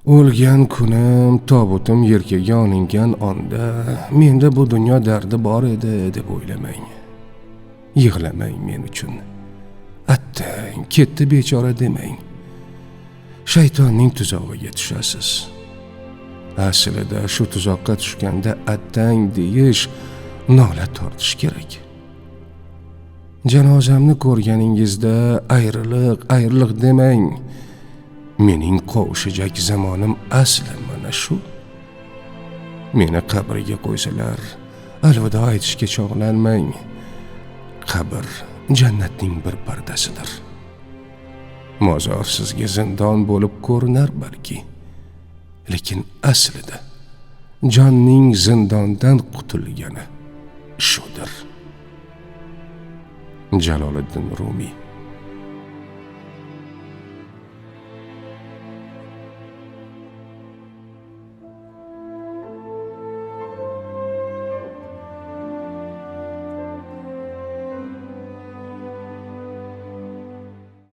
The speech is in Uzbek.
O'lgan kunim, tobutim yelkaga olingan onda menda bu dunyo dardi bor edi deb o'ylamang. Yig'lamang men uchun. Attang, ketdi bechora demang. Shaytonning tuzog'iga tushasiz. Aslida shu tuzoqqa tushganda attang deyish, nola tortish kerak. Janozamni ko'rganingizda ayriliq demang. Mening qovushajak zamonim asli mana shu. Meni qabrga qo'ysalar, alvido aytishga chog'lanmang. Qabr jannatning bir pardasidir. Mozor sizga zindon bo'lib ko'rinar balki, lekin aslida jonning zindondan qutulgani shudir. Jaloliddin Rumi.